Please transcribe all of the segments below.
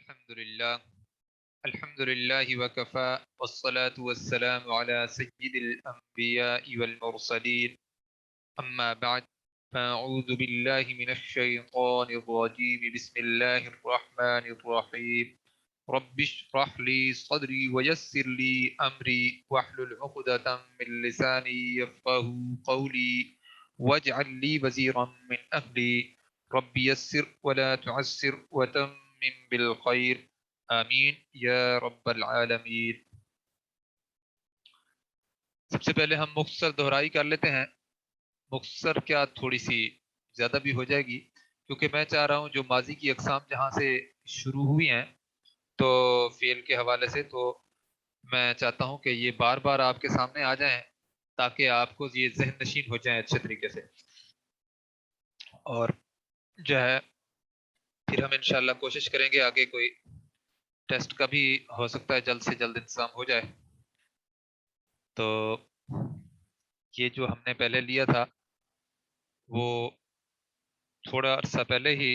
الحمد لله وكفى والصلاة والسلام على سيد الأنبياء والمرسلين أما بعد فأعوذ بالله من الشيطان الرجيم بسم الله الرحمن الرحيم رب اشرح لي صدري ويسر لي أمري واحلل عقدة من لساني يفقه قولي واجعل لي وزيرا من أهلي رب يسر ولا تعسر وتمم بالخير آمین یا رب العالمین۔ سب سے پہلے ہم مختصر دہرائی کر لیتے ہیں، مختصر کیا تھوڑی سی زیادہ بھی ہو جائے گی، کیونکہ میں چاہ رہا ہوں جو ماضی کی اقسام جہاں سے شروع ہوئی ہیں تو فعل کے حوالے سے، تو میں چاہتا ہوں کہ یہ بار بار آپ کے سامنے آ جائیں تاکہ آپ کو یہ ذہن نشین ہو جائیں اچھے طریقے سے، اور جو ہے پھر ہم انشاءاللہ کوشش کریں گے آگے کوئی ٹیسٹ کا بھی ہو سکتا ہے جلد سے جلد انتظام ہو جائے۔ تو یہ جو ہم نے پہلے لیا تھا وہ تھوڑا عرصہ پہلے ہی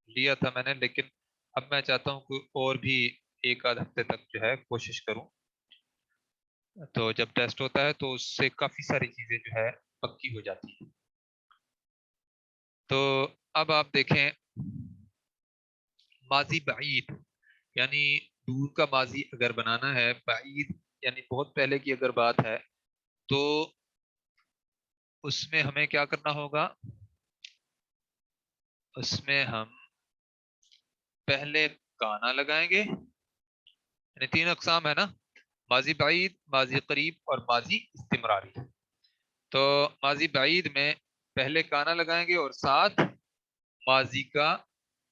لیا تھا میں نے، لیکن اب میں چاہتا ہوں کہ اور بھی ایک آدھ ہفتے تک جو ہے کوشش کروں، تو جب ٹیسٹ ہوتا ہے تو اس سے کافی ساری چیزیں جو ہے پکی ہو جاتی ہیں۔ تو اب آپ دیکھیں ماضی بعید یعنی دور کا ماضی اگر بنانا ہے، بعید یعنی بہت پہلے کی اگر بات ہے، تو اس میں ہمیں کیا کرنا ہوگا؟ اس میں ہم پہلے کانا لگائیں گے، یعنی تین اقسام ہے نا، ماضی بعید، ماضی قریب اور ماضی استمراری۔ تو ماضی بعید میں پہلے کانا لگائیں گے اور ساتھ ماضی کا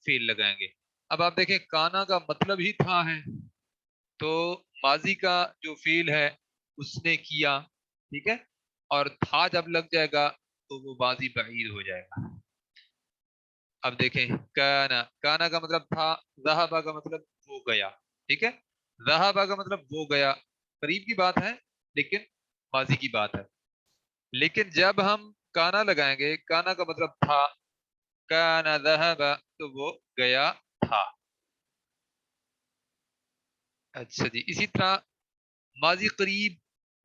فعل لگائیں گے۔ اب آپ دیکھیں کانا کا مطلب ہی تھا ہے، تو ماضی کا جو فعل ہے اس نے کیا، ٹھیک ہے، اور تھا جب لگ جائے گا تو وہ ماضی بعید ہو جائے گا۔ اب دیکھیں کانا، کانا کا مطلب تھا، ذہبا کا مطلب وہ گیا، ٹھیک ہے، ذہبا کا مطلب وہ گیا، قریب کی بات ہے لیکن ماضی کی بات ہے۔ لیکن جب ہم کانا لگائیں گے، کانا کا مطلب تھا، کانا ذہبا تو وہ گیا تھا۔ اچھا جی، اسی طرح ماضی قریب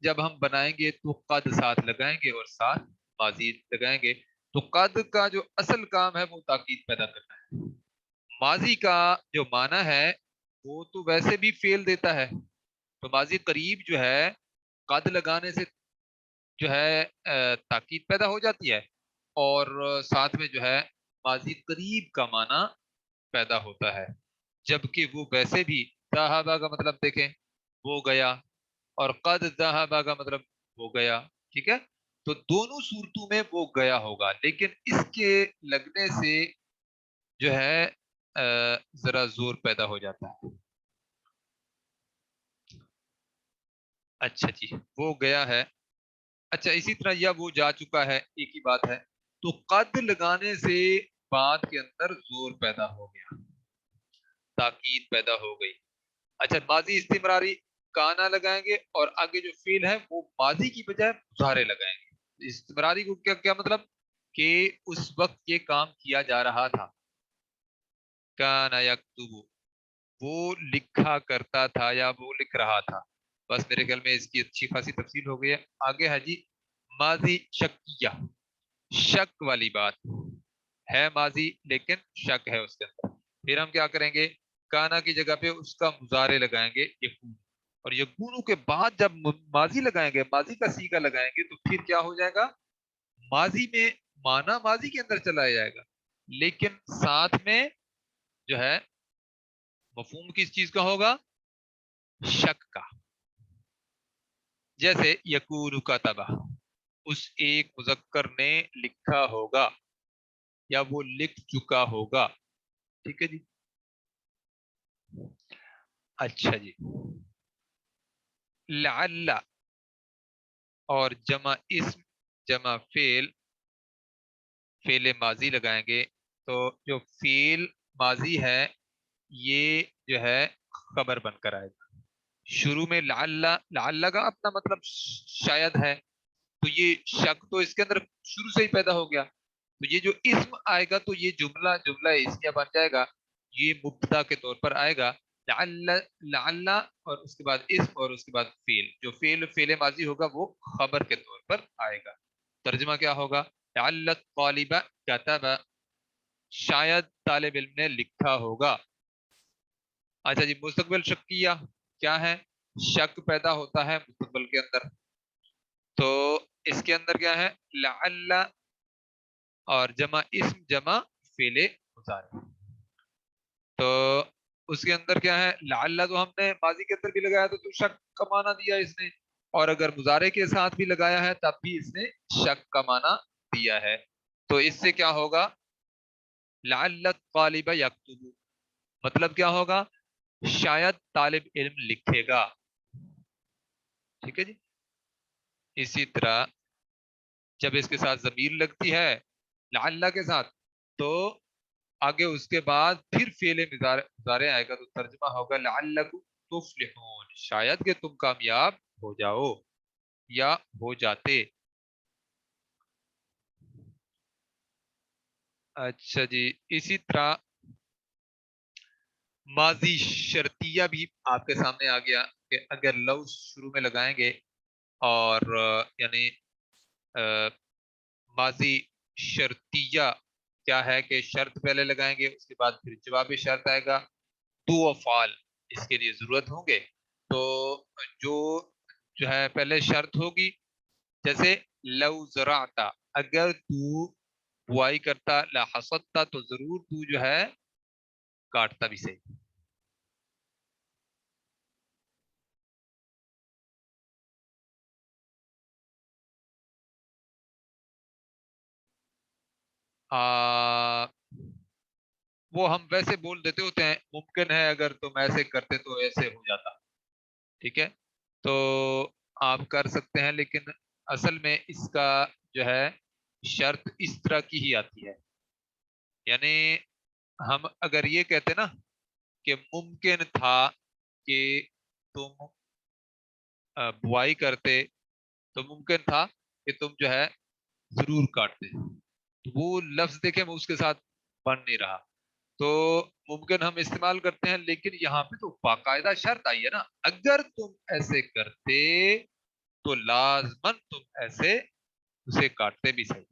جب ہم بنائیں گے تو قد ساتھ لگائیں گے اور ساتھ ماضی لگائیں گے، تو قد کا جو اصل کام ہے وہ تاکید پیدا کرنا ہے۔ ماضی کا جو معنی ہے وہ تو ویسے بھی فعل دیتا ہے، تو ماضی قریب جو ہے قد لگانے سے جو ہے تاکید پیدا ہو جاتی ہے، اور ساتھ میں جو ہے ماضی قریب کا معنی پیدا ہوتا ہے، جبکہ وہ ویسے بھی ذہبا کا مطلب دیکھیں وہ گیا، اور قد ذہبا کا مطلب وہ گیا، ٹھیک ہے، تو دونوں صورتوں میں وہ گیا ہوگا، لیکن اس کے لگنے سے جو ہے ذرا زور پیدا ہو جاتا ہے۔ اچھا جی، وہ گیا ہے، اچھا اسی طرح یا وہ جا چکا ہے، ایک ہی بات ہے، تو قد لگانے سے بات کے اندر زور پیدا ہو گیا، تاکید پیدا ہو گئی۔ اچھا ماضی استمراری، کانا لگائیں گے اور آگے جو فعل ہے وہ ماضی کی بجائے مضارع لگائیں گے۔ استمراری کو کیا مطلب کہ اس وقت یہ کام کیا جا رہا تھا، کانا یکتب وہ لکھا کرتا تھا یا وہ لکھ رہا تھا۔ بس میرے خیال میں اس کی اچھی خاصی تفصیل ہو گئی ہے۔ آگے ہے جی ماضی شکیہ، شک والی بات ہے، ماضی لیکن شک ہے اس کے اندر، پھر ہم کیا کریں گے؟ کانا کی جگہ پہ اس کا مضارع لگائیں گے یکون، اور یکونوں کے بعد جب ماضی لگائیں گے، ماضی کا صیغہ لگائیں گے، تو پھر کیا ہو جائے گا؟ ماضی میں مانا ماضی کے اندر چلا جائے گا، لیکن ساتھ میں جو ہے مفہوم کس چیز کا ہوگا؟ شک کا۔ جیسے یکون کتبہ، اس ایک مذکر نے لکھا ہوگا یا وہ لکھ چکا ہوگا، ٹھیک ہے جی۔ اچھا جی، لعل اور جمع اسم جمع فعل، فعل ماضی لگائیں گے، تو جو فعل ماضی ہے یہ جو ہے خبر بن کر آئے گا۔ شروع میں لعل، لعل کا اپنا مطلب شاید ہے، تو یہ شک تو اس کے اندر شروع سے ہی پیدا ہو گیا، تو یہ جو اسم آئے گا تو یہ جملہ اسمیہ بن جائے گا، یہ مبتدا کے طور پر آئے گا، لعل لعل اور اس کے بعد اسم اور اس کے بعد فعل، جو فعل ماضی ہوگا وہ خبر کے طور پر آئے گا۔ ترجمہ کیا ہوگا؟ لعل الطالب کتب، شاید طالب علم نے لکھا ہوگا۔ اچھا جی، مستقبل شکیہ کیا ہے؟ شک پیدا ہوتا ہے مستقبل کے اندر، تو اس کے اندر کیا ہے؟ لعل اور جمع اسم جمع فعل مضارع، تو اس کے اندر کیا ہے؟ لعل تو ہم نے ماضی کے اندر بھی لگایا تو شک کا معنی دیا اس نے، اور اگر مضارع کے ساتھ بھی لگایا ہے تب بھی اس نے شک کا معنی دیا ہے، تو اس سے کیا ہوگا؟ لعل الطالب یکتب، مطلب کیا ہوگا؟ شاید طالب علم لکھے گا۔ ٹھیک ہے جی۔ اسی طرح جب اس کے ساتھ ضمیر لگتی ہے لعل کے ساتھ، تو آگے اس کے بعد پھر فعل مضارع آئے گا، تو ترجمہ ہوگا لعلکم تفلحون، شاید کہ تم کامیاب ہو جاؤ یا ہو جاتے۔ اچھا جی، اسی طرح ماضی شرطیہ بھی آپ کے سامنے آ گیا کہ اگر لو شروع میں لگائیں گے اور یعنی ماضی شرطیہ کیا ہے کہ شرط پہلے لگائیں گے، اس کے بعد پھر جواب شرط آئے گا، تو افعال اس کے لیے ضرورت ہوں گے، تو جو ہے پہلے شرط ہوگی، جیسے لو زرعتا، اگر تو بوائی کرتا، لا حصدتا، تو ضرور تو جو ہے کاٹتا بھی صحیح۔ وہ ہم ویسے بول دیتے ہوتے ہیں، ممکن ہے اگر تم ایسے کرتے تو ایسے ہو جاتا، ٹھیک ہے، تو آپ کر سکتے ہیں، لیکن اصل میں اس کا جو ہے شرط اس طرح کی ہی آتی ہے، یعنی ہم اگر یہ کہتے نا کہ ممکن تھا کہ تم بوائی کرتے، تو ممکن تھا کہ تم جو ہے ضرور کاٹتے، تو وہ لفظ دیکھیں وہ اس کے ساتھ بن نہیں رہا، تو ممکن ہم استعمال کرتے ہیں، لیکن یہاں پہ تو باقاعدہ شرط آئی ہے نا، اگر تم ایسے کرتے تو لازمن تم ایسے اسے کاٹتے بھی صحیح۔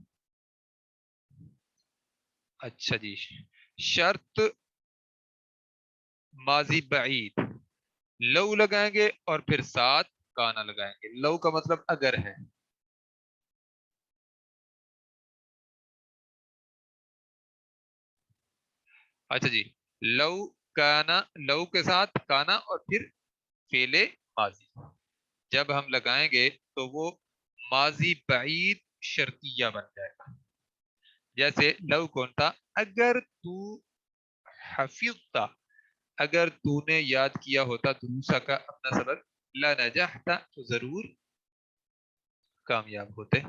اچھا جی، شرط ماضی بعید، لو لگائیں گے اور پھر ساتھ کانا لگائیں گے، لو کا مطلب اگر ہے، اچھا جی، لو کانا، لو کے ساتھ کانا اور پھر فعل ماضی جب ہم لگائیں گے تو وہ ماضی بعید شرطیہ بن جائے گا، جیسے لو کون تھا؟ اگر تو حفظتا، اگر تو نے یاد کیا ہوتا دروسا کا اپنا سبق، لنجحتا، تو ضرور کامیاب ہوتے۔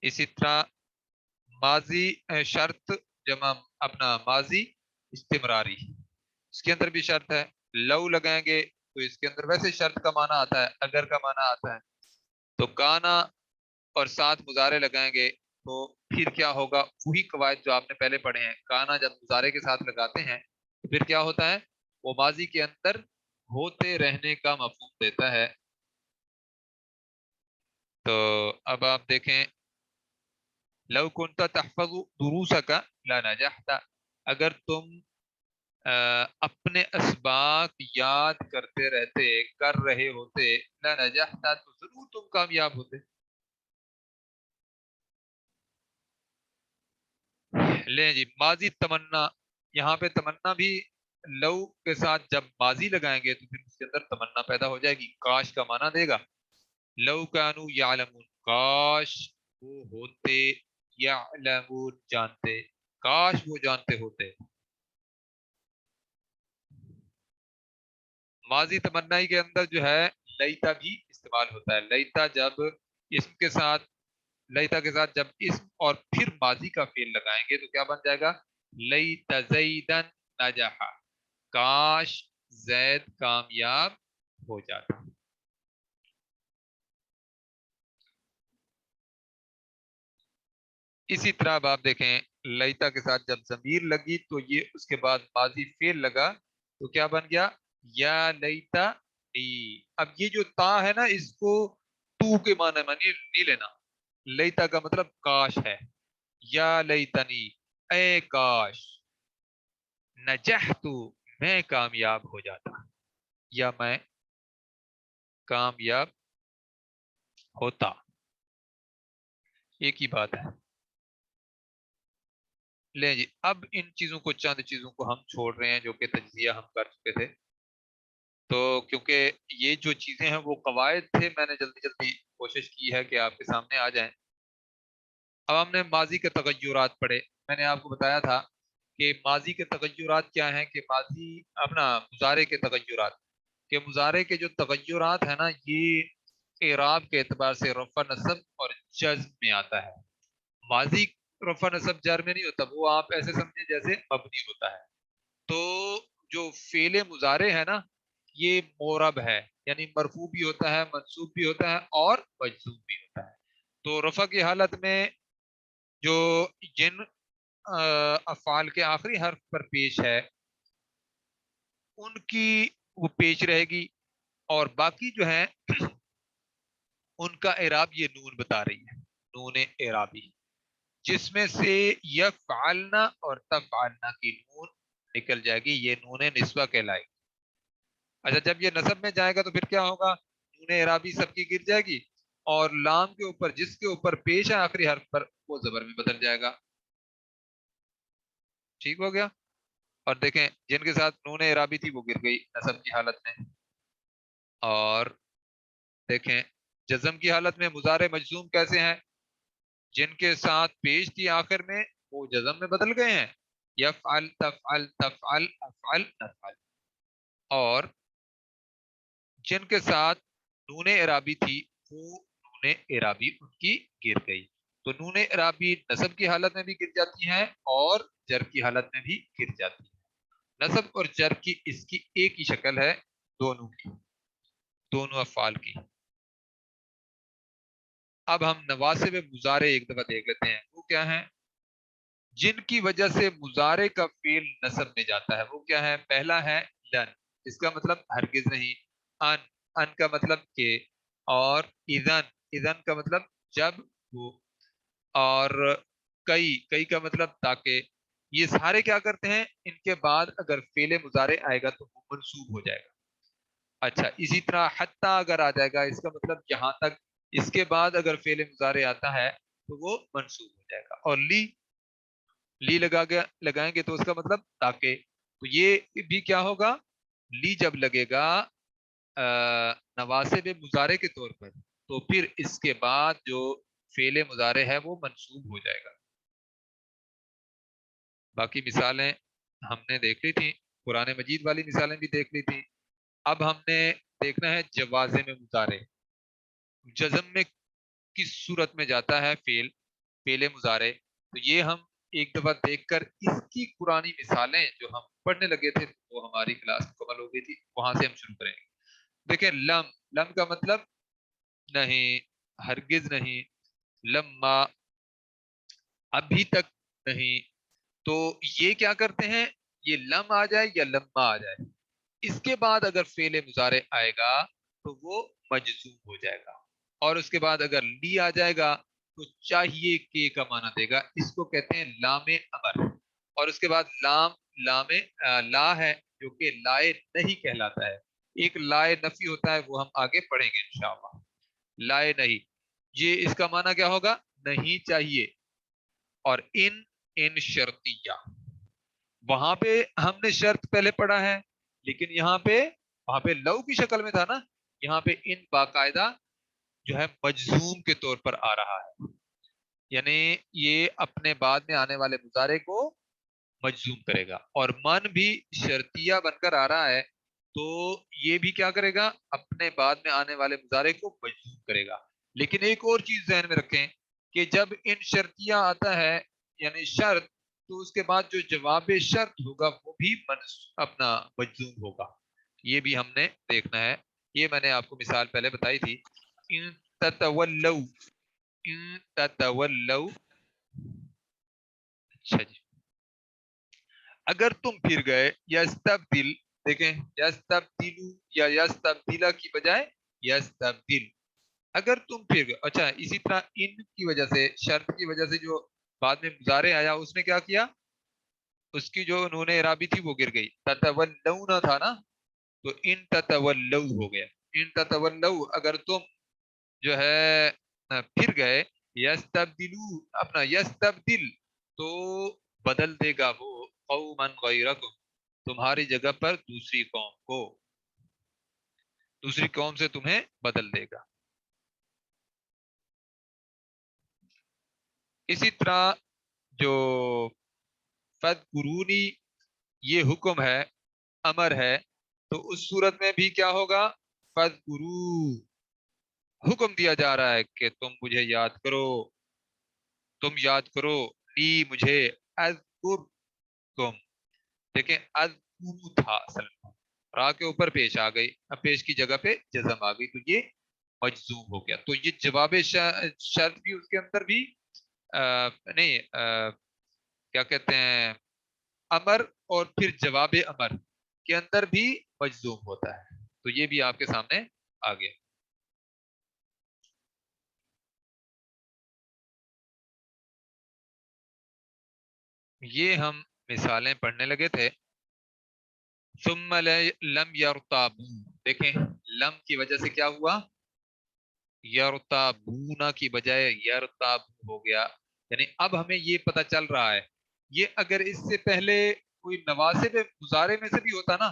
اسی طرح ماضی شرط جمع اپنا ماضی استمراری، اس کے اندر بھی شرط ہے، لو لگائیں گے تو اس کے اندر ویسے شرط کا معنی آتا ہے، اگر کا معنی آتا ہے، تو کانا اور ساتھ مضارع لگائیں گے تو پھر کیا ہوگا؟ وہی قواعد جو آپ نے پہلے پڑھے ہیں، کانا جب مضارع کے ساتھ لگاتے ہیں تو پھر کیا ہوتا ہے؟ وہ ماضی کے اندر ہوتے رہنے کا مفہوم دیتا ہے، تو اب آپ دیکھیں، لو کنت تحفظ دروسک لنجحت، اگر تم اپنے اسباق یاد کرتے رہتے، کر رہے ہوتے، لنجحت، تو ضرور تم کامیاب ہوتے۔ لیں جی، ماضی تمنا، یہاں پہ تمنا بھی لو کے ساتھ جب ماضی لگائیں گے تو پھر اس کے اندر تمنا پیدا ہو جائے گی، کاش کا معنی دے گا، لو کانو یعلمون، کاش وہ ہوتے، یعلمون جانتے، کاش وہ جانتے ہوتے۔ ماضی تمنائی کے اندر جو ہے لیتا بھی استعمال ہوتا ہے، لیتا جب اسم کے ساتھ، لیتا کے ساتھ جب اسم اور پھر ماضی کا فعل لگائیں گے تو کیا بن جائے گا؟ لیت زیدن نجح، کاش زید کامیاب ہو جاتا۔ اسی طرح اب آپ دیکھیں لیتا کے ساتھ جب ضمیر لگی تو یہ اس کے بعد ماضی فعل لگا تو کیا بن گیا؟ یا لیتا نی۔ اب یہ جو تا ہے نا اس کو تو کے معنی میں نہیں لینا، لیتا کا مطلب کاش ہے، یا لیتنی اے کاش، نجحت میں کامیاب ہو جاتا، یا میں کامیاب ہوتا، ایک ہی بات ہے۔ لیں جی، اب ان چیزوں کو، چند چیزوں کو ہم چھوڑ رہے ہیں جو کہ تجزیہ ہم کر چکے تھے، تو کیونکہ یہ جو چیزیں ہیں وہ قواعد تھے، میں نے جلدی جلدی کوشش کی ہے کہ آپ کے سامنے آ جائیں۔ اب ہم نے ماضی کے تغیرات پڑھے، میں نے آپ کو بتایا تھا کہ ماضی کے تغیرات کیا ہیں، کہ ماضی اپنا مضارع کے تغیرات، کہ مضارع کے جو تغیرات ہیں نا یہ اعراب کے اعتبار سے رفع نصب اور جزم میں آتا ہے۔ ماضی رفع نصب جر میں نہیں ہوتا، وہ آپ ایسے سمجھیں جیسے مبنی ہوتا ہے۔ تو جو فعل مضارع ہے نا یہ مورب ہے، یعنی مرفوع بھی ہوتا ہے، منصوب بھی ہوتا ہے اور مجزوم بھی ہوتا ہے۔ تو رفع کی حالت میں جو جن افعال کے آخری حرف پر پیش ہے ان کی وہ پیش رہے گی، اور باقی جو ہیں ان کا اعراب یہ نون بتا رہی ہے، نون اعرابی، جس میں سے یفعلنا اور تفعلنا کی نون نکل جائے گی، یہ نون نسوہ کہلائے گی۔ اچھا، جب یہ نصب میں جائے گا تو پھر کیا ہوگا؟ نون اعرابی سب کی گر جائے گی، اور لام کے اوپر جس کے اوپر پیش ہے آخری حرف پر وہ زبر میں بدل جائے گا۔ ٹھیک ہو گیا؟ اور دیکھیں جن کے ساتھ نون اعرابی تھی وہ گر گئی نصب کی حالت میں، اور دیکھیں جزم کی حالت میں مضارع مجزوم کیسے ہیں؟ جن کے ساتھ پیش تھی آخر میں وہ جزم میں بدل گئے ہیں، یفعل تفعل تفعل افعل نفعل، اور جن کے ساتھ نون اعرابی تھی وہ نون اعرابی ان کی گر گئی۔ تو نون اعرابی نصب کی حالت میں بھی گر جاتی ہیں اور جر کی حالت میں بھی گر جاتی ہے۔ نصب اور جر کی اس کی ایک ہی شکل ہے، دونوں کی، دونوں افعال کی۔ اب ہم نواسب مضارع ایک دفعہ دیکھ لیتے ہیں، وہ کیا ہیں جن کی وجہ سے مضارع کا فعل نصب میں جاتا ہے؟ وہ کیا ہے؟ پہلا ہے لن، اس کا مطلب ہرگز نہیں، ان، ان کا مطلب کہ، اور اذن، اذن کا مطلب جب وہ، اور کئی، کئی کا مطلب تاکہ۔ یہ سارے کیا کرتے ہیں، ان کے بعد اگر فعل مضارع آئے گا تو وہ منصوب ہو جائے گا۔ اچھا، اسی طرح حتی اگر آ جائے گا اس کا مطلب یہاں تک، اس کے بعد اگر فعل مضارع آتا ہے تو وہ منصوب ہو جائے گا۔ اور لی، لی لگائیں گے تو اس کا مطلب تاکہ، تو یہ بھی کیا ہوگا؟ لی جب لگے گا نواسب مضارع کے طور پر تو پھر اس کے بعد جو فعل مضارع ہے وہ منصوب ہو جائے گا۔ باقی مثالیں ہم نے دیکھ لی تھی، قرآن مجید والی مثالیں بھی دیکھ لی تھی۔ اب ہم نے دیکھنا ہے جوازم مضارع، جزم میں کس صورت میں جاتا ہے فعل مضارع، تو یہ ہم ایک دفعہ دیکھ کر اس کی قرآنی مثالیں جو ہم پڑھنے لگے تھے وہ ہماری کلاس مکمل ہو گئی تھی، وہاں سے ہم شروع کریں گے۔ دیکھیں لم، لم کا مطلب نہیں، ہرگز نہیں، لما ابھی تک نہیں، تو یہ کیا کرتے ہیں، یہ لم آ جائے یا لما آ جائے اس کے بعد اگر فعل مضارع آئے گا تو وہ مجزوم ہو جائے گا، اور اس کے بعد اگر لی آ جائے گا تو چاہیے کہ کا معنی دے گا، اس کو کہتے ہیں لام امر۔ اور اس کے بعد لام، لام لا ہے جو کہ لائے نہیں کہلاتا ہے، ایک لائے نفی ہوتا ہے وہ ہم آگے پڑھیں گے انشاءاللہ۔ لائے نہیں، یہ اس کا معنی کیا ہوگا؟ نہیں چاہیے۔ اور ان شرطیہ، وہاں پہ ہم نے شرط پہلے پڑھا ہے لیکن یہاں پہ، وہاں پہ لو کی شکل میں تھا نا، یہاں پہ ان باقاعدہ جو ہے مجزوم کے طور پر آ رہا ہے، یعنی یہ اپنے بعد میں آنے والے مضارع کو مجزوم کرے گا، اور من بھی شرطیہ بن کر آ رہا ہے تو یہ بھی کیا کرے گا؟ اپنے بعد میں آنے والے مضارع کو مجزوم کرے گا۔ لیکن ایک اور چیز ذہن میں رکھیں کہ جب ان شرطیہ آتا ہے یعنی شرط، تو اس کے بعد جو جواب شرط ہوگا وہ بھی اپنا مجزوم ہوگا، یہ بھی ہم نے دیکھنا ہے۔ یہ میں نے آپ کو مثال پہلے بتائی تھی، ان تتولوا، ان تتولوا اچھا جی، اگر تم پھر گئے یستبدل، دیکھیں یستبدلو یا یستبدلا کی بجائے یستبدل، اگر تم پھر گئے. اچھا اسی طرح ان کی وجہ سے، شرط کی وجہ سے جو بعد میں مضارع آیا اس نے کیا کیا، اس کی جو نون اعرابی تھی وہ گر گئی. تتولون تھا نا، تو ان تتولو ہو گیا. ان تتولو اگر تم جو ہے پھر گئے، یستبدلو اپنا یستبدل تو بدل دے گا وہ قوما غیرکم تمہاری جگہ پر دوسری قوم کو، دوسری قوم سے تمہیں بدل دے گا. اسی طرح جو فذکرونی یہ حکم ہے، امر ہے، تو اس صورت میں بھی کیا ہوگا، فذکرو حکم دیا جا رہا ہے کہ تم مجھے یاد کرو، تم یاد کرو لی مجھے، اذکرکم، دیکھیں اذکرو تھا اصل میں، را کے اوپر پیش آ گئی، اب پیش کی جگہ پہ جزم آ گئی تو یہ مجزوم ہو گیا. تو یہ جواب شرط بھی اس کے اندر بھی نہیں کیا کہتے ہیں، امر اور پھر جواب امر کے اندر بھی مجزوم ہوتا ہے. تو یہ بھی آپ کے سامنے آ گیا. یہ ہم مثالیں پڑھنے لگے تھے. ثم لم یرتابو، دیکھیں لم کی وجہ سے کیا ہوا، یرتابونا کی بجائے یرتابو ہو گیا. یعنی اب ہمیں یہ پتہ چل رہا ہے، یہ اگر اس سے پہلے کوئی نواسب مضارع میں سے بھی ہوتا نا،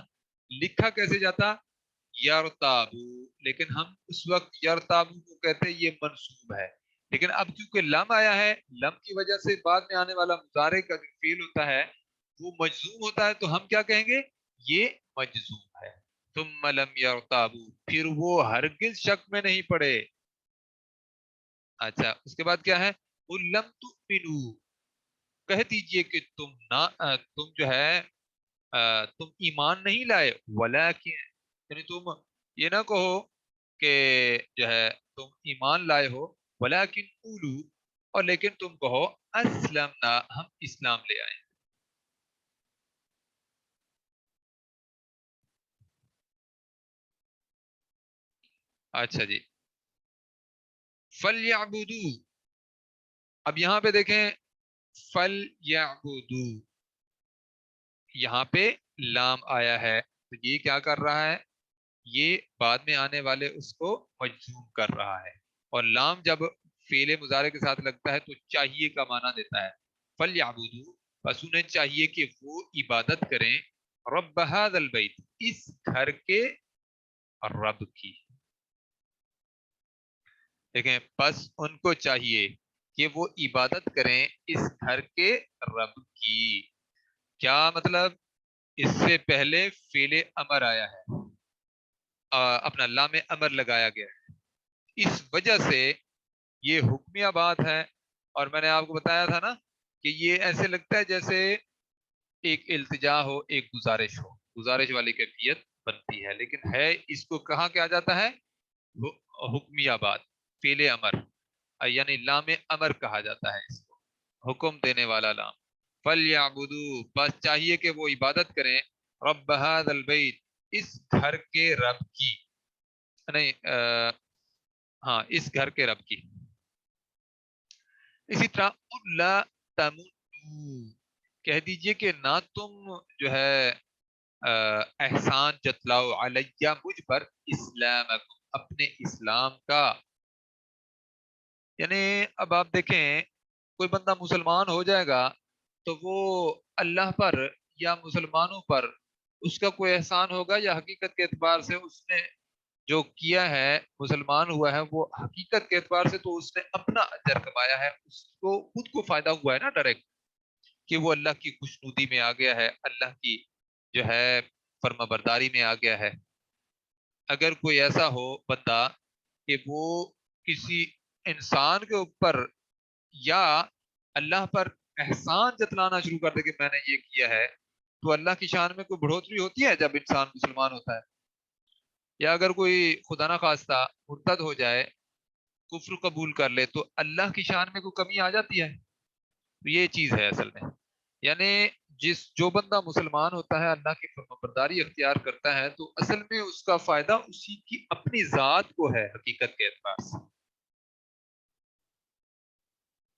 لکھا کیسے جاتا یرتابو، لیکن ہم اس وقت یرتابو کو کہتے ہیں یہ منصوب ہے. لیکن اب کیونکہ لم آیا ہے، لم کی وجہ سے بعد میں آنے والا مضارع کا جو فعل ہوتا ہے وہ مجزوم ہوتا ہے، تو ہم کیا کہیں گے، یہ مجزوم ہے. ثم لم یرتابو پھر وہ ہرگز شک میں نہیں پڑے. اچھا اس کے بعد کیا ہے، قل لم تؤمنوا کہہ دیجئے کہ تم نہ تم جو ہے تم ایمان نہیں لائے، ولیکن یعنی تم یہ نہ کہو کہ جو ہے تم ایمان لائے ہو، ولیکن قولو اور لیکن تم کہو اسلمنا ہم اسلام لے آئے. اچھا جی، فلیعبدو، اب یہاں پہ دیکھیں فلیعبدو، یہاں پہ لام آیا ہے تو یہ کیا کر رہا ہے، یہ بعد میں آنے والے اس کو مجزوم کر رہا ہے. اور لام جب فعل مضارع کے ساتھ لگتا ہے تو چاہیے کا معنی دیتا ہے. فلیعبدو بس انہیں چاہیے کہ وہ عبادت کریں، رب ھذا البیت اس گھر کے رب کی. دیکھیں بس ان کو چاہیے کہ وہ عبادت کریں اس گھر کے رب کی. کیا مطلب، اس سے پہلے فعل امر آیا ہے، اپنا لام امر لگایا گیا ہے، اس وجہ سے یہ حکمیہ بات ہے. اور میں نے آپ کو بتایا تھا نا کہ یہ ایسے لگتا ہے جیسے ایک التجا ہو، ایک گزارش ہو، گزارش والی کیفیت بنتی ہے، لیکن ہے اس کو کہاں کیا جاتا ہے، حکمیہ بات، فعل امر یعنی لام امر کہا جاتا ہے اس کو، حکم دینے والا لام. فَلْيَعْبُدُوا بس چاہیے کہ وہ عبادت کریں، رب هذا البیت اس گھر کے رب کی، نہیں ہاں اس گھر کے رب کی. اسی طرح لا تمنوا کہہ دیجئے کہ نہ تم جو ہے احسان جتلاؤ علیہ مجھ پر، اسلامکم اپنے اسلام کا. یعنی اب آپ دیکھیں کوئی بندہ مسلمان ہو جائے گا تو وہ اللہ پر یا مسلمانوں پر اس کا کوئی احسان ہوگا، یا حقیقت کے اعتبار سے اس نے جو کیا ہے، مسلمان ہوا ہے، وہ حقیقت کے اعتبار سے تو اس نے اپنا اجر کمایا ہے، اس کو خود کو فائدہ ہوا ہے نا ڈائریکٹ، کہ وہ اللہ کی خوشنودی میں آ گیا ہے، اللہ کی جو ہے فرما برداری میں آ گیا ہے. اگر کوئی ایسا ہو بندہ کہ وہ کسی انسان کے اوپر یا اللہ پر احسان جتلانا شروع کر دے کہ میں نے یہ کیا ہے، تو اللہ کی شان میں کوئی بڑھوتری ہوتی ہے جب انسان مسلمان ہوتا ہے. یا اگر کوئی خدا نہ خواستہ مرتد ہو جائے، کفر قبول کر لے، تو اللہ کی شان میں کوئی کمی آ جاتی ہے. تو یہ چیز ہے اصل میں. یعنی جو بندہ مسلمان ہوتا ہے، اللہ کی فرمانبرداری اختیار کرتا ہے، تو اصل میں اس کا فائدہ اسی کی اپنی ذات کو ہے حقیقت کے اعتبار سے۔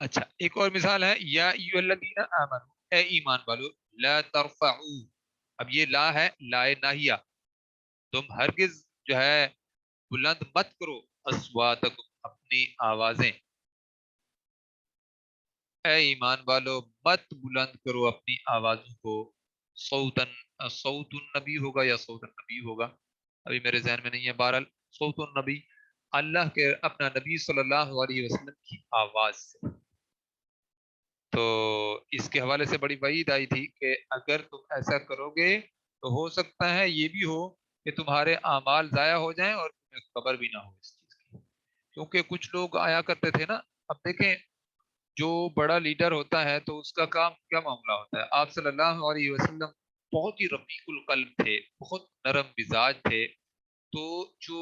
اچھا، ایک اور مثال ہے، یا ایھا الذین آمنوا، اے ایمان والو، لا ترفعوا، اب یہ لا ہے، لا ناہیہ، تم ہرگز جو ہے بلند مت کرو اصواتکم، اپنی آوازیں، اے ایمان والو مت بلند کرو اپنی آوازوں کو، صوتن، صوت النبی ہوگا یا صوت النبی ہوگا، ابھی میرے ذہن میں نہیں ہے، بہرحال صوت النبی، اللہ کے اپنا نبی صلی اللہ علیہ وسلم کی آواز سے۔ تو اس کے حوالے سے بڑی وعید آئی تھی کہ اگر تم ایسا کرو گے تو ہو سکتا ہے یہ بھی ہو کہ تمہارے اعمال ضائع ہو جائیں اور تمہیں خبر بھی نہ ہو اس چیز کی، کیونکہ کچھ لوگ آیا کرتے تھے نا، اب دیکھیں جو بڑا لیڈر ہوتا ہے تو اس کا کام کیا معاملہ ہوتا ہے، آپ صلی اللہ علیہ وسلم بہت ہی رفیق القلب تھے، بہت نرم مزاج تھے، تو جو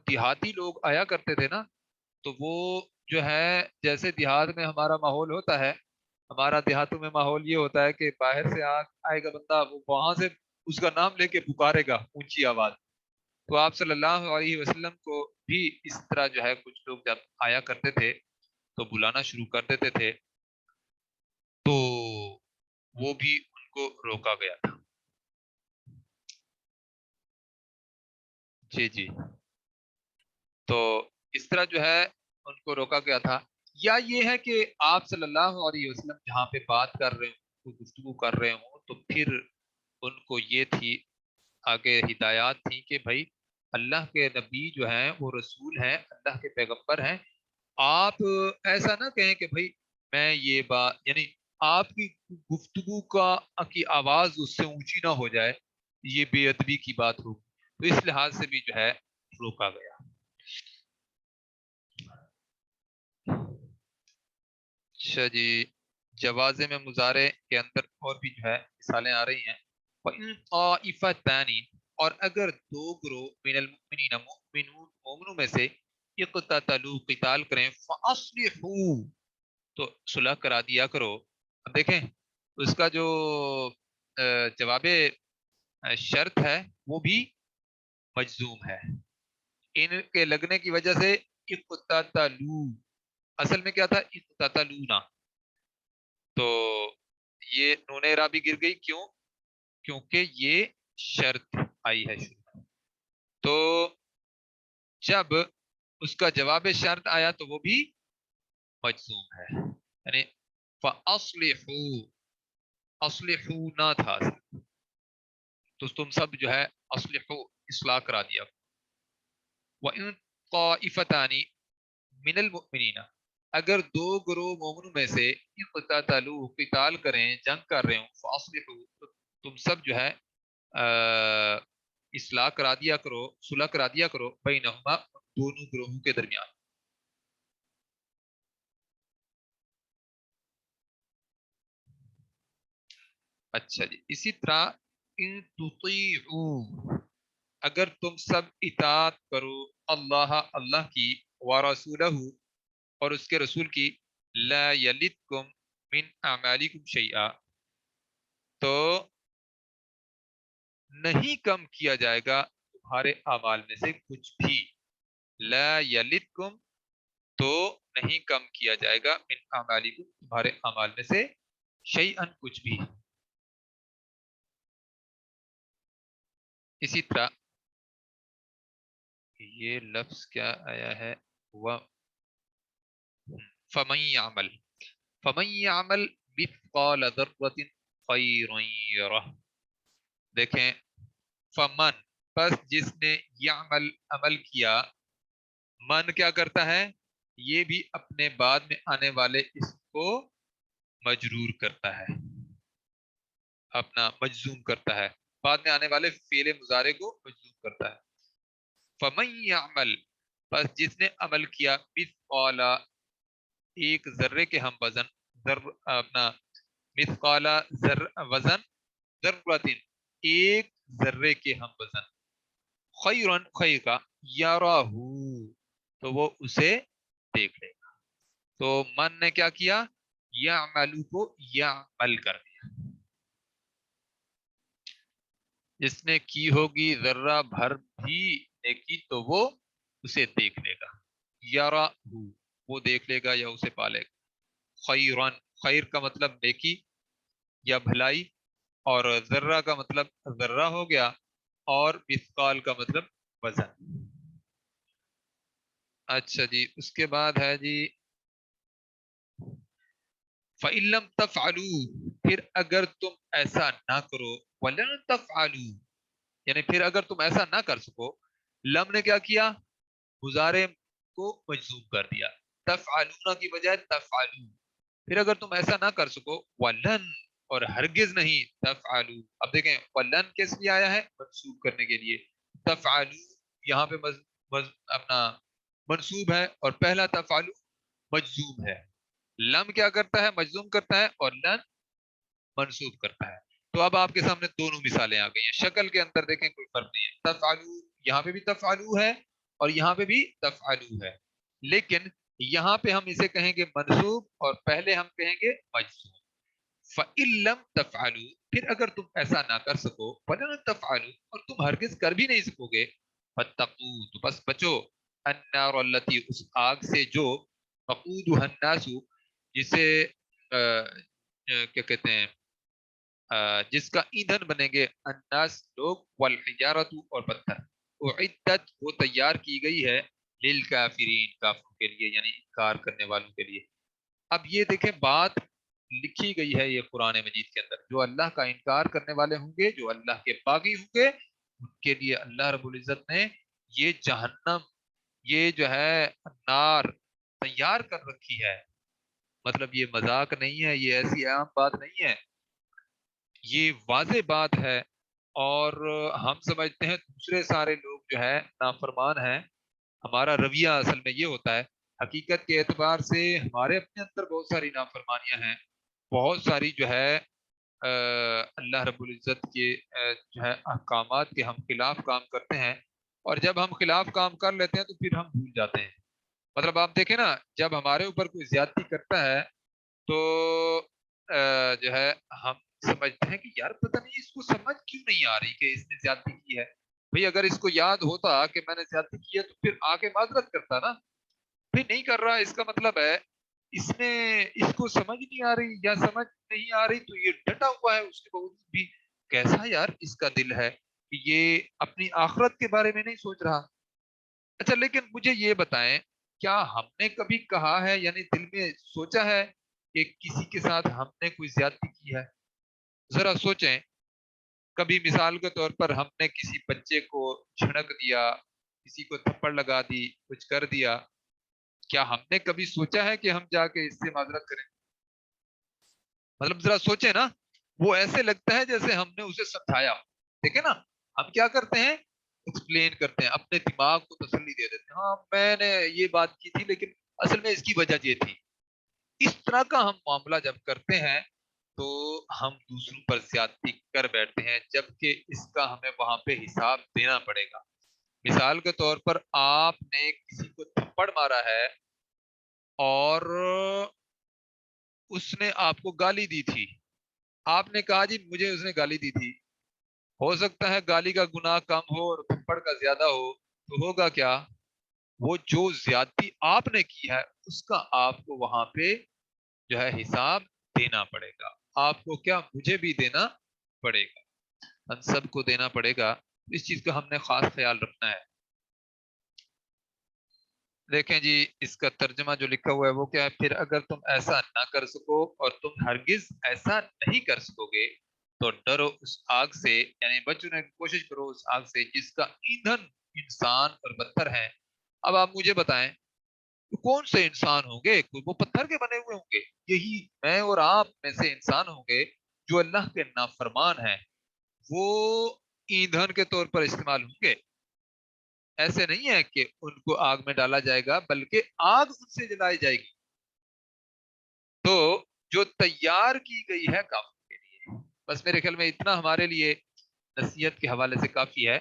دیہاتی لوگ آیا کرتے تھے نا، تو وہ جو ہے جیسے دیہات میں ہمارا ماحول ہوتا ہے، ہمارا دیہاتوں میں ماحول یہ ہوتا ہے کہ باہر سے آئے گا بندہ، وہ وہاں سے اس کا نام لے کے پکارے گا اونچی آواز، تو آپ صلی اللہ علیہ وسلم کو بھی اس طرح جو ہے کچھ لوگ جب آیا کرتے تھے تو بلانا شروع کر دیتے تھے، تو وہ بھی ان کو روکا گیا تھا۔ جی جی، تو اس طرح جو ہے ان کو روکا گیا تھا، یا یہ ہے کہ آپ صلی اللہ علیہ وسلم جہاں پہ بات کر رہے ہوں، کوئی گفتگو کر رہے ہوں، تو پھر ان کو یہ تھی، آگے ہدایات تھیں کہ بھائی اللہ کے نبی جو ہیں وہ رسول ہیں، اللہ کے پیغمبر ہیں، آپ ایسا نہ کہیں کہ بھائی میں یہ بات، یعنی آپ کی گفتگو کی آواز اس سے اونچی نہ ہو جائے، یہ بے ادبی کی بات ہوگی، تو اس لحاظ سے بھی جو ہے روکا گیا۔ اچھا جی، جوازے میں مضارع کے اندر اور بھی جو ہے مثالیں آ رہی ہیں، وَإِن طَائِفَتَانِ، اور اگر دو گروہ من المؤمنین، مومنوں میں سے، اقتتلوا، قتال کریں، فَأَصْلِحُوا، تو صلح کرا دیا کرو۔ اب دیکھیں اس کا جو جواب شرط ہے وہ بھی مجزوم ہے، ان کے لگنے کی وجہ سے، اقتتلوا، اصل میں کیا تھا، اقتتلونا، تو یہ نون اعرابی گر گئی، کیوں؟ کیونکہ یہ شرط آئی ہے شروع میں، تو جب اس کا جواب شرط آیا تو وہ بھی مجزوم ہے، یعنی فَأَصْلِحُوا، اصلحوا نہ تھا اصل، تو تم سب جو ہے اصلحوا، اصلاح کرا دیا۔ وَإِن طَائِفَتَانِ مِنَ الْمُؤْمِنِينَ، اگر دو گروہ مومنوں میں سے، اقتتلوا، قتال کریں، جنگ کر رہے ہوں، فاصلحوا، تو تم سب جو ہے اصلاح کرا دیا کرو، صلح کرا دیا کرو، بینہما، دونوں گروہوں کے درمیان۔ اچھا جی، اسی طرح ان تطیعوا، اگر تم سب اطاعت کرو، اللہ، اللہ کی، ورسولہ، اور اس کے رسول کی، لا یلدکم من اعمالکم شیئا، تو نہیں کم کیا جائے گا تمہارے اعمال میں سے کچھ بھی، لا یلدکم، تو نہیں کم کیا جائے گا، من اعمالکم، تمہارے اعمال میں سے، شیئا، کچھ بھی۔ اسی طرح یہ لفظ کیا آیا ہے، فَمَن يَعْمَلْ، فَمَن يَعْمَلْ مِثْقَالَ ذَرَّةٍ خَيْرًا يَرَهُ، دیکھیں فمن، پس جس نے یعمل، عمل کیا، من کیا کرتا ہے، یہ بھی اپنے بعد میں آنے والے اسم کو مجرور کرتا ہے، اپنا مجزوم کرتا ہے، بعد میں آنے والے فعل مضارع کو مجزوم کرتا ہے۔ فمن یعمل، پس جس نے عمل کیا، مثقال، ایک ذرے کے ہم وزن، اپنا مثقال وزن، ذرۃ، ایک ذرے کے ہم وزن، خیرن، خیر کا، یراہ، تو وہ اسے دیکھ لے گا، تو من نے کیا کیا، یعملو کو یعمل کر دیا، جس نے کی ہوگی ذرہ بھر بھی نیکی تو وہ اسے دیکھ لے گا، یارا وہ دیکھ لے گا یا اسے پالے گا۔ خیرن، خیر کا مطلب نیکی یا بھلائی، اور ذرہ کا مطلب ذرہ ہو گیا، اور مثقال کا مطلب وزن۔ اچھا جی، اس کے بعد ہے جی فَإِن لَمْ تَفْعَلُوا، پھر اگر تم ایسا نہ کرو، وَلَن تَفْعَلُوا یعنی پھر اگر تم ایسا نہ کر سکو، لم نے کیا کیا، مضارع کو مجزوم کر دیا، تفعلون کی بجائے تفعلوا، پھر اگر تم ایسا نہ کر سکو، ولن اور ہرگز نہیں تفعلوا، اب دیکھیں ولن کس لیے آیا ہے، منسوب کرنے کے لیے، تفعلوا یہاں پہ اپنا منسوب ہے، اور پہلا تفعلوا مجزوم ہے، لم کیا کرتا ہے، مجزوم کرتا ہے، اور لن منسوب کرتا ہے۔ تو اب آپ کے سامنے دونوں مثالیں آ گئی ہیں، شکل کے اندر دیکھیں کوئی فرق نہیں ہے، تفعلوا یہاں پہ بھی تفعلوا ہے اور یہاں پہ بھی تفعلوا ہے، لیکن یہاں پہ ہم اسے کہیں گے منسوب اور پہلے ہم کہیں گے مجزوم۔ فَإِن لَمْ تَفْعَلُوا، پھر اگر تم ایسا نہ کر سکو، وَلَن تَفْعَلُوا اور تم ہرگز کر بھی نہیں سکو گے، فَاتَّقُوا تو بس بچو، النَّارَ الَّتِي اس آگ سے جو وَقُودُهَا النَّاسُ جسے کیا کہتے ہیں جس کا ایندھن بنیں گے الناس لوگ، والحجارت اور پتھر، اعدت وہ تیار کی گئی ہے للکافرین کافروں کے لیے، یعنی انکار کرنے والوں کے لیے۔ اب یہ دیکھیں بات لکھی گئی ہے یہ قرآن مجید کے اندر، جو اللہ کا انکار کرنے والے ہوں گے، جو اللہ کے باغی ہوں گے، ان کے لیے اللہ رب العزت نے یہ جہنم، یہ جو ہے نار تیار کر رکھی ہے، مطلب یہ مذاق نہیں ہے، یہ ایسی عام بات نہیں ہے، یہ واضح بات ہے، اور ہم سمجھتے ہیں دوسرے سارے لوگ جو ہے نافرمان ہیں، ہمارا رویہ اصل میں یہ ہوتا ہے، حقیقت کے اعتبار سے ہمارے اپنے اندر بہت ساری نافرمانیاں ہیں، بہت ساری جو ہے اللہ رب العزت کے جو ہے احکامات کے ہم خلاف کام کرتے ہیں، اور جب ہم خلاف کام کر لیتے ہیں تو پھر ہم بھول جاتے ہیں، مطلب آپ دیکھیں نا، جب ہمارے اوپر کوئی زیادتی کرتا ہے تو جو ہے ہم سمجھتے ہیں کہ یار پتہ نہیں اس کو سمجھ کیوں نہیں آ رہی کہ اس نے زیادتی کی ہے، بھئی اگر اس کو یاد ہوتا کہ میں نے زیادتی کی ہے تو پھر آ کے معذرت کرتا نا، بھئی نہیں کر رہا، اس کا مطلب ہے اس نے، اس کو سمجھ نہیں آ رہی، یا سمجھ نہیں آ رہی تو یہ ڈٹا ہوا ہے اس کے باوجود بھی، کیسا یار اس کا دل ہے کہ یہ اپنی آخرت کے بارے میں نہیں سوچ رہا۔ اچھا لیکن مجھے یہ بتائیں، کیا ہم نے کبھی کہا ہے، یعنی دل میں سوچا ہے کہ کسی کے ساتھ ہم نے کوئی زیادتی کی ہے؟ ذرا سوچیں، کبھی مثال کے طور پر ہم نے کسی بچے کو جھڑک دیا، کسی کو تھپڑ لگا دی، کچھ کر دیا، کیا ہم نے کبھی سوچا ہے کہ ہم جا کے اس سے معذرت کریں؟ مطلب ذرا سوچیں نا، وہ ایسے لگتا ہے جیسے ہم نے اسے سمجھایا ہو۔ دیکھیں نا، ہم کیا کرتے ہیں، ایکسپلین کرتے ہیں، اپنے دماغ کو تسلی دے دیتے ہیں، ہاں میں نے یہ بات کی تھی لیکن اصل میں اس کی وجہ یہ تھی۔ اس طرح کا ہم معاملہ جب کرتے ہیں تو ہم دوسروں پر زیادتی کر بیٹھتے ہیں، جبکہ اس کا ہمیں وہاں پہ حساب دینا پڑے گا۔ مثال کے طور پر آپ نے کسی کو تھپڑ مارا ہے اور اس نے آپ کو گالی دی تھی، آپ نے کہا جی مجھے اس نے گالی دی تھی، ہو سکتا ہے گالی کا گناہ کم ہو اور تھپڑ کا زیادہ ہو، تو ہوگا کیا، وہ جو زیادتی آپ نے کی ہے اس کا آپ کو وہاں پہ جو ہے حساب دینا پڑے گا، آپ کو کیا، مجھے بھی دینا پڑے گا، ہم سب کو دینا پڑے گا، اس چیز کا ہم نے خاص خیال رکھنا ہے۔ دیکھیں جی، اس کا ترجمہ جو لکھا ہوا ہے وہ کیا ہے، پھر اگر تم ایسا نہ کر سکو اور تم ہرگز ایسا نہیں کر سکو گے تو ڈرو اس آگ سے، یعنی بچنے کی کوشش کرو اس آگ سے جس کا ایندھن انسان اور پتھر ہے۔ اب آپ مجھے بتائیں تو کون سے انسان ہوں گے، وہ پتھر کے بنے ہوئے ہوں گے، یہی میں اور آپ میں سے انسان ہوں گے جو اللہ کے نافرمان ہیں، وہ ایندھن کے طور پر استعمال ہوں گے، ایسے نہیں ہے کہ ان کو آگ میں ڈالا جائے گا بلکہ آگ ان سے جلائی جائے گی، تو جو تیار کی گئی ہے کافروں کے لیے۔ بس میرے خیال میں اتنا ہمارے لیے نصیحت کے حوالے سے کافی ہے،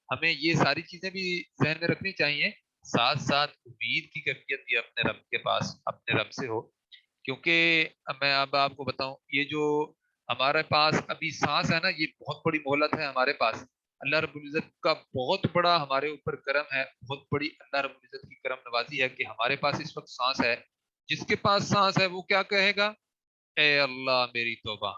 ہمیں یہ ساری چیزیں بھی ذہن میں رکھنی چاہیے، ساتھ ساتھ امید کی کیفیت بھی اپنے رب کے پاس، اپنے رب سے ہو، کیونکہ میں اب آپ کو بتاؤں، یہ جو ہمارے پاس ابھی سانس ہے نا، یہ بہت بڑی مہلت ہے ہمارے پاس. اللہ رب العزت کا بہت بڑا ہمارے اوپر کرم ہے، بہت بڑی اللہ رب العزت کی کرم نوازی ہے کہ ہمارے پاس اس وقت سانس ہے. جس کے پاس سانس ہے وہ کیا کہے گا؟ اے اللہ میری توبہ،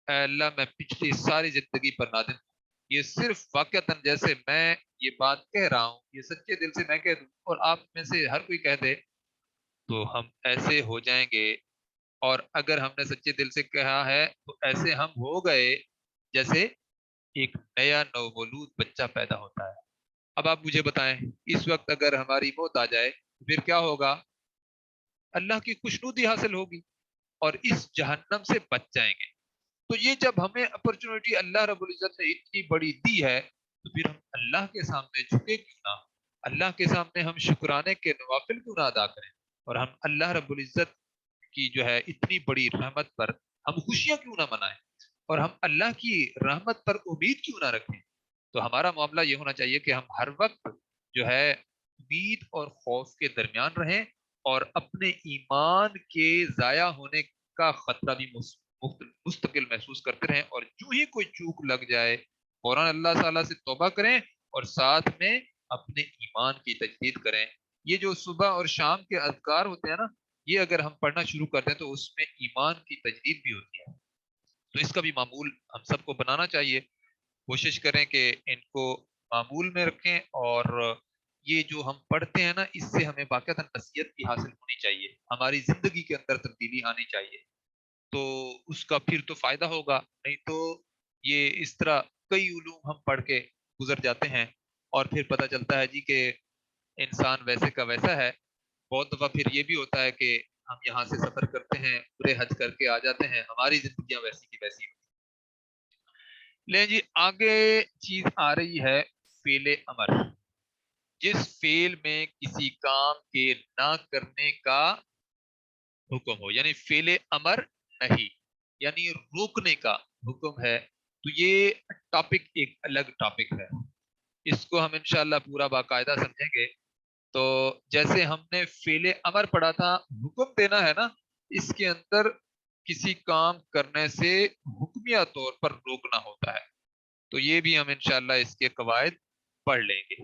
اے اللہ میں پچھلی ساری زندگی پر نادم ہوں. یہ صرف واقعتاً جیسے میں یہ بات کہہ رہا ہوں، یہ سچے دل سے میں کہہ دوں اور آپ میں سے ہر کوئی کہہ دے، تو ہم ایسے ہو جائیں گے. اور اگر ہم نے سچے دل سے کہا ہے تو ایسے ہم ہو گئے جیسے ایک نیا نومولود بچہ پیدا ہوتا ہے. اب آپ مجھے بتائیں، اس وقت اگر ہماری موت آ جائے تو پھر کیا ہوگا؟ اللہ کی خوشنودی حاصل ہوگی اور اس جہنم سے بچ جائیں گے. تو یہ جب ہمیں اپرچونٹی اللہ رب العزت نے اتنی بڑی دی ہے تو پھر ہم اللہ کے سامنے جھکے کیوں نہ؟ اللہ کے سامنے ہم شکرانے کے نوافل کیوں نہ ادا کریں؟ اور ہم اللہ رب العزت کی جو ہے اتنی بڑی رحمت پر ہم خوشیاں کیوں نہ منائیں؟ اور ہم اللہ کی رحمت پر امید کیوں نہ رکھیں؟ تو ہمارا معاملہ یہ ہونا چاہیے کہ ہم ہر وقت جو ہے امید اور خوف کے درمیان رہیں اور اپنے ایمان کے ضائع ہونے کا خطرہ بھی مستقل محسوس کرتے رہیں، اور جو ہی کوئی چوک لگ جائے فوراً اللہ تعالیٰ سے توبہ کریں اور ساتھ میں اپنے ایمان کی تجدید کریں. یہ جو صبح اور شام کے اذکار ہوتے ہیں نا، یہ اگر ہم پڑھنا شروع کر دیں تو اس میں ایمان کی تجدید بھی ہوتی ہے. تو اس کا بھی معمول ہم سب کو بنانا چاہیے. کوشش کریں کہ ان کو معمول میں رکھیں، اور یہ جو ہم پڑھتے ہیں نا، اس سے ہمیں باقاعدہ نصیحت بھی حاصل ہونی چاہیے، ہماری زندگی کے اندر تبدیلی آنی چاہیے. تو اس کا پھر تو فائدہ ہوگا. نہیں تو یہ اس طرح کئی علوم ہم پڑھ کے گزر جاتے ہیں اور پھر پتہ چلتا ہے جی کہ انسان ویسے کا ویسا ہے. بہت دفعہ پھر یہ بھی ہوتا ہے کہ ہم یہاں سے سفر کرتے ہیں، پورے حج کر کے آ جاتے ہیں، ہماری زندگیاں ویسی کی ویسی ہوتی ہیں. لیں جی، آگے چیز آ رہی ہے فعل امر. جس فعل میں کسی کام کے نہ کرنے کا حکم ہو، یعنی فعل امر نہیں، یعنی روکنے کا حکم ہے. تو یہ ٹاپک ایک الگ ٹاپک ہے، اس کو ہم انشاءاللہ پورا باقاعدہ سمجھیں گے. تو جیسے ہم نے فعل امر پڑھا تھا، حکم دینا ہے نا، اس کے اندر کسی کام کرنے سے حکمیہ طور پر روکنا ہوتا ہے. تو یہ بھی ہم انشاءاللہ اس کے قواعد پڑھ لیں گے.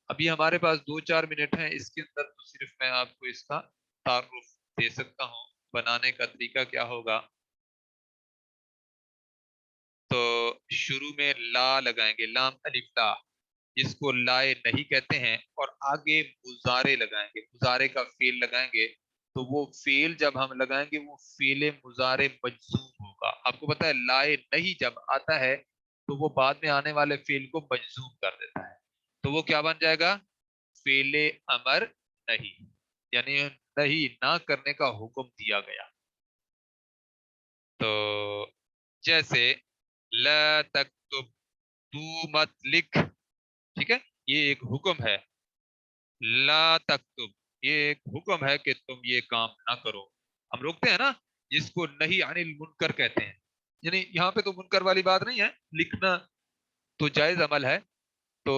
ابھی ہمارے پاس 2-4 منٹ ہیں، اس کے اندر تو صرف میں آپ کو اس کا تعارف دے سکتا ہوں. بنانے کا طریقہ کیا ہوگا؟ تو شروع میں لا لگائیں گے، لام الف لا، جس کو لائے نہیں کہتے ہیں، اور آگے مضارع لگائیں گے، مضارع کا فعل لگائیں گے. تو وہ فعل جب ہم لگائیں گے وہ فعل مضارع مجزوم ہوگا. آپ کو پتا ہے لائے نہیں جب آتا ہے تو وہ بعد میں آنے والے فعل کو مجزوم کر دیتا ہے. تو وہ کیا بن جائے گا؟ فعل امر نہیں، یعنی نہیں نہ کرنے کا حکم دیا گیا. تو جیسے لا تکتب، تو مت لکھ، ٹھیک ہے، یہ ایک حکم ہے. لا تکتب، یہ ایک حکم ہے کہ تم یہ کام نہ کرو. ہم روکتے ہیں نا، جس کو نہیں عن المنکر کہتے ہیں. یعنی یہاں پہ تو منکر والی بات نہیں ہے، لکھنا تو جائز عمل ہے. تو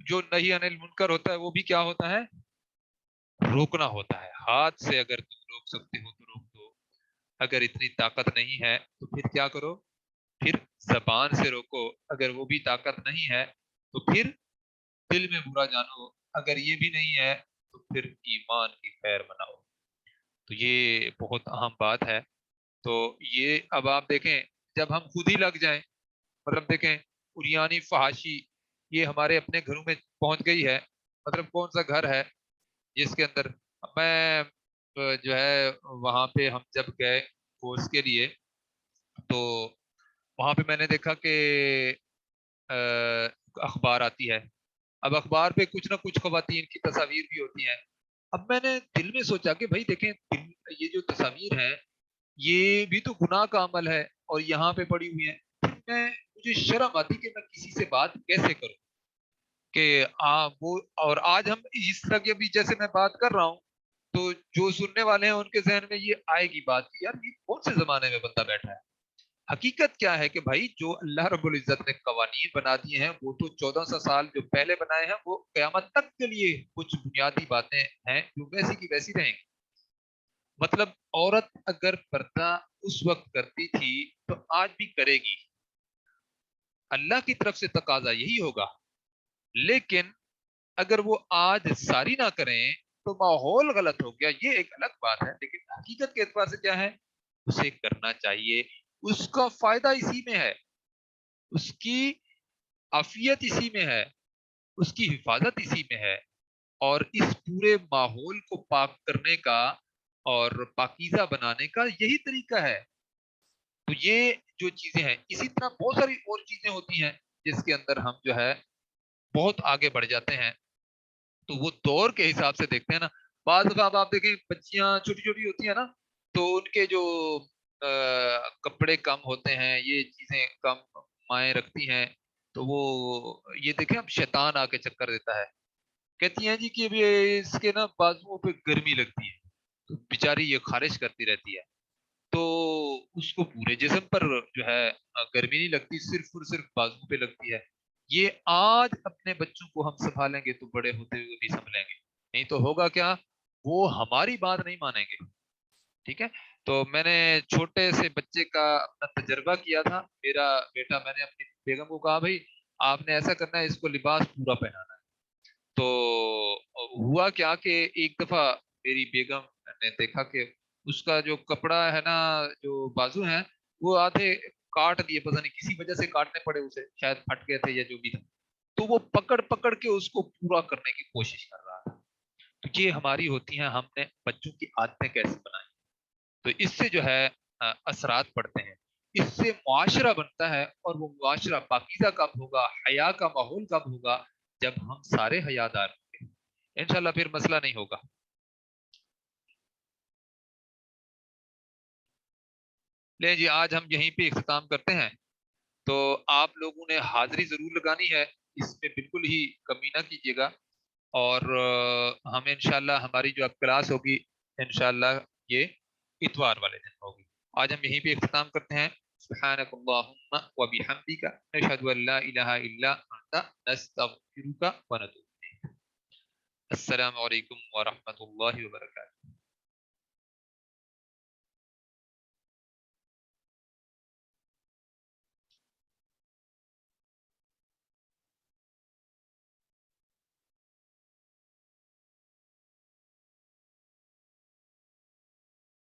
جو نہیں عن المنکر ہوتا ہے وہ بھی کیا ہوتا ہے؟ روکنا ہوتا ہے. ہاتھ سے اگر تم روک سکتے ہو تو روک دو، اگر اتنی طاقت نہیں ہے تو پھر کیا کرو؟ پھر زبان سے روکو. اگر وہ بھی طاقت نہیں ہے تو پھر دل میں برا جانو. اگر یہ بھی نہیں ہے تو پھر ایمان کی خیر مناؤ. تو یہ بہت اہم بات ہے. تو یہ اب آپ دیکھیں، جب ہم خود ہی لگ جائیں، مطلب دیکھیں اریانی فحاشی یہ ہمارے اپنے گھروں میں پہنچ گئی ہے. مطلب کون سا گھر ہے جس کے اندر میں جو ہے وہاں پہ ہم جب گئے کورس کے لیے، تو وہاں پہ میں نے دیکھا کہ اخبار آتی ہے. اب اخبار پہ کچھ نہ کچھ خواتین کی تصاویر بھی ہوتی ہیں. اب میں نے دل میں سوچا کہ بھائی دیکھیں، یہ جو تصاویر ہیں یہ بھی تو گناہ کا عمل ہے اور یہاں پہ پڑی ہوئی ہیں. پھر مجھے شرم آتی کہ میں کسی سے بات کیسے کروں کہ وہ، اور آج ہم اس طرح کی ابھی جیسے میں بات کر رہا ہوں تو جو سننے والے ہیں ان کے ذہن میں یہ آئے گی بات کہ یار یہ کون سے زمانے میں بندہ بیٹھا ہے. حقیقت کیا ہے کہ بھائی جو اللہ رب العزت نے قوانین بنا دیے ہیں وہ تو 1400 سال جو پہلے بنائے ہیں وہ قیامت تک کے لیے کچھ بنیادی باتیں ہیں جو ویسی کی ویسی رہیں گی. مطلب عورت اگر پردہ اس وقت کرتی تھی تو آج بھی کرے گی، اللہ کی طرف سے تقاضا یہی ہوگا۔ لیکن اگر وہ آج ساری نہ کریں تو ماحول غلط ہو گیا، یہ ایک الگ بات ہے، لیکن حقیقت کے اعتبار سے کیا ہے، اسے کرنا چاہیے، اس کا فائدہ اسی میں ہے، اس کی عافیت اسی میں ہے، اس کی حفاظت اسی میں ہے، اور اس پورے ماحول کو پاک کرنے کا اور پاکیزہ بنانے کا یہی طریقہ ہے۔ تو یہ جو چیزیں ہیں، اسی طرح بہت ساری اور چیزیں ہوتی ہیں جس کے اندر ہم جو ہے بہت آگے بڑھ جاتے ہیں، تو وہ دور کے حساب سے دیکھتے ہیں نا۔ بعض دفعہ اب آپ دیکھیں بچیاں چھوٹی چھوٹی ہوتی ہیں نا، تو ان کے جو کپڑے کم ہوتے ہیں، یہ چیزیں کم مائیں رکھتی ہیں، تو وہ یہ دیکھیں اب شیطان آ کے چکر دیتا ہے، کہتی ہیں جی کہ اب یہ اس کے نا بازوؤں پہ گرمی لگتی ہے، تو بیچاری یہ خارش کرتی رہتی ہے، تو اس کو پورے جسم پر جو ہے گرمی نہیں لگتی، صرف اور صرف بازو پہ لگتی ہے۔ یہ آج اپنے بچوں کو ہم سنبھالیں گے تو بڑے ہوتے ہوئے بھی سنبھالیں گے، نہیں تو ہوگا کیا، وہ ہماری بات نہیں مانیں گے۔ ٹھیک ہے، تو میں نے چھوٹے سے بچے کا اپنا تجربہ کیا تھا، میرا بیٹا، میں نے اپنی بیگم کو کہا بھائی آپ نے ایسا کرنا ہے، اس کو لباس پورا پہنانا ہے۔ تو ہوا کیا کہ ایک دفعہ میری بیگم نے دیکھا کہ اس کا جو کپڑا ہے نا، جو بازو ہیں، وہ آدھے کاٹ دیے، پتہ نہیں کسی وجہ سے کاٹنے پڑے اسے، شاید پھٹ گئے تھے یا جو بھی تھا، تو وہ پکڑ پکڑ کے اس کو پورا کرنے کی کوشش کر رہا تھا۔ تو یہ ہماری ہوتی ہیں، ہم نے بچوں کی عادتیں کیسے بنائی، تو اس سے جو ہے اثرات پڑتے ہیں، اس سے معاشرہ بنتا ہے، اور وہ معاشرہ پاکیزہ کب ہوگا، حیا کا ماحول کب ہوگا، جب ہم سارے حیادار ہوں گے، انشاءاللہ پھر مسئلہ نہیں ہوگا۔ لیں جی، آج ہم یہیں پہ اختتام کرتے ہیں، تو آپ لوگوں نے حاضری ضرور لگانی ہے، اس میں بالکل ہی کمی نہ کیجیے گا، اور ہم انشاءاللہ ہماری جو اب کلاس ہوگی انشاءاللہ یہ اتوار والے دن ہوگی۔ آج ہم یہیں پہ اختتام کرتے ہیں۔ سبحانک اللہم و بحمدک، نشہد ان لا الہ الا انت، نستغفرک و نتوب الیک۔ السلام علیکم ورحمۃ اللہ وبرکاتہ۔